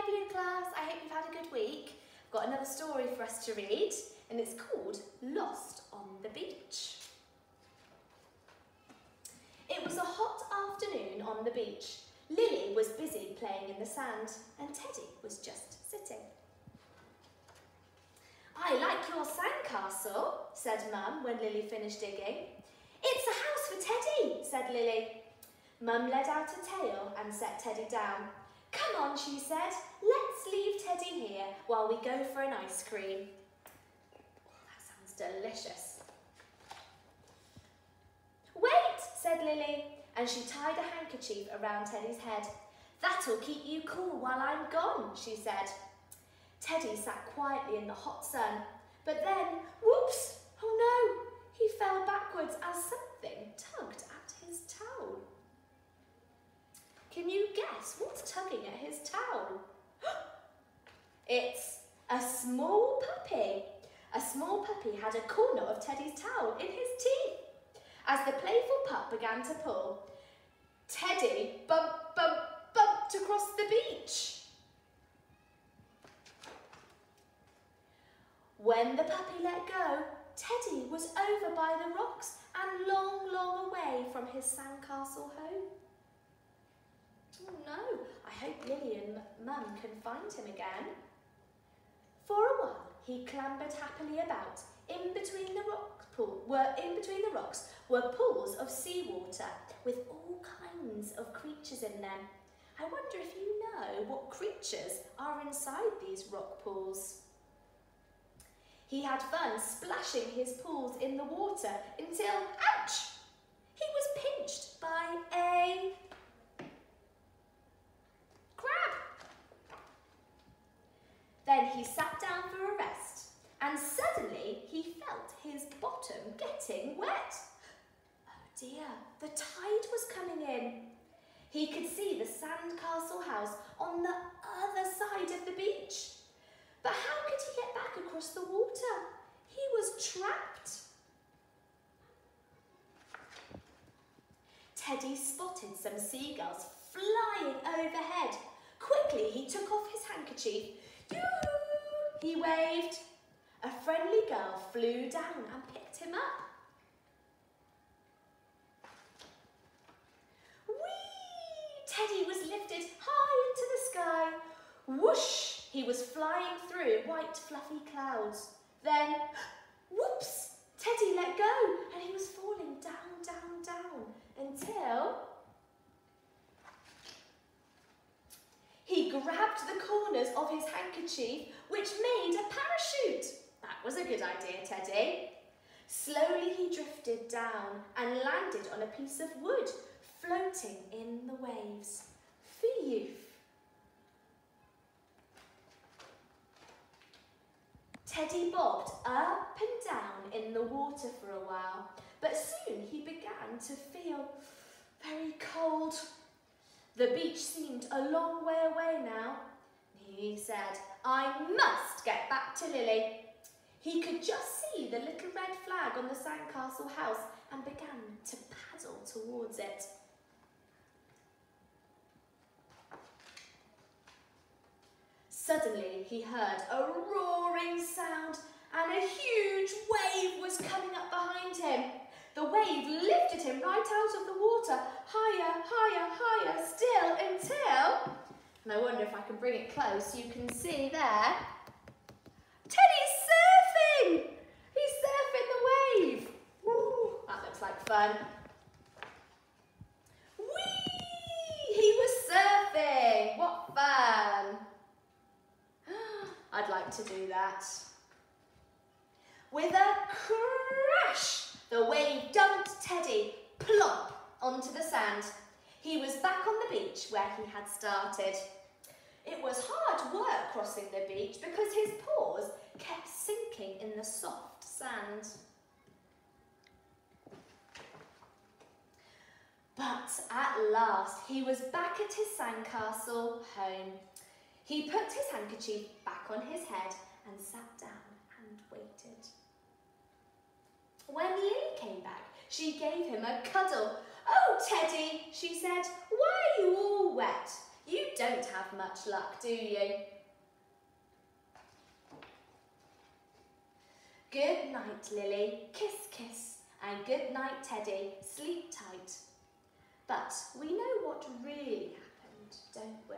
afternoon class, I hope you've had a good week. I've got another story for us to read and it's called Lost on the Beach. It was a hot afternoon on the beach. Lily was busy playing in the sand and Teddy was just sitting. "I like your sandcastle," said Mum when Lily finished digging. "It's a house for Teddy," said Lily. Mum led out a tail and set Teddy down. "Come on," she said, "let's leave Teddy here while we go for an ice cream." Oh, that sounds delicious. "Wait," said Lily, and she tied a handkerchief around Teddy's head. "That'll keep you cool while I'm gone," she said. Teddy sat quietly in the hot sun, but then, whoops, oh no, he fell backwards as something tugged at his towel. Can you guess what's tugging at his towel? It's a small puppy. A small puppy had a corner of Teddy's towel in his teeth. As the playful pup began to pull, Teddy bumped across the beach. When the puppy let go, Teddy was over by the rocks and long, long away from his sandcastle home. Oh no, I hope Lily and Mum can find him again. For a while, he clambered happily about. In between the rocks were pools of seawater with all kinds of creatures in them. I wonder if you know what creatures are inside these rock pools. He had fun splashing his pools in the water until, ouch, he was pinched by a crab. Then he sat down for a rest and suddenly he felt his bottom getting wet. Oh dear, the tide was coming in. He could see the sandcastle house on the other side of the beach. But how could he get back across the water? He was trapped. Teddy spotted some seagulls flying overhead. Quickly, he took off his handkerchief. Yoo-hoo! He waved. A friendly girl flew down and picked him up. Whee! Teddy was lifted high into the sky. Whoosh! He was flying through white fluffy clouds. Then, whoops! Teddy let go and he was falling down, down, down until he grabbed the corners of his handkerchief, which made a parachute. That was a good idea, Teddy. Slowly he drifted down and landed on a piece of wood, floating in the waves. Phew! Teddy bobbed up and down in the water for a while, but soon he began to feel very cold. The beach seemed a long way away now. He said, "I must get back to Lily." He could just see the little red flag on the sandcastle house and began to paddle towards it. Suddenly he heard a roaring sound and a huge wave was coming up behind him. The wave lifted him right out of the water, higher, higher, higher still until, and I wonder if I can bring it close so you can see there, Teddy's surfing! He's surfing the wave. Woo, that looks like fun. Whee! He was surfing. What fun! I'd like to do that. With a crash, the wave dumped Teddy plump onto the sand. He was back on the beach where he had started. It was hard work crossing the beach because his paws kept sinking in the soft sand. But at last, he was back at his sandcastle home. He put his handkerchief back on his head and sat down and waited. When Lily came back, she gave him a cuddle. "Oh, Teddy," she said, "why are you all wet? You don't have much luck, do you? Good night, Lily. Kiss, kiss. And good night, Teddy. Sleep tight. But we know what really happened, don't we?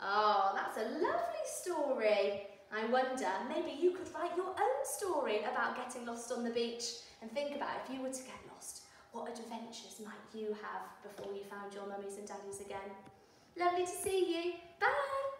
Oh, that's a lovely story. I wonder, maybe you could write your own story about getting lost on the beach and think about if you were to get lost, what adventures might you have before you found your mummies and daddies again? Lovely to see you. Bye.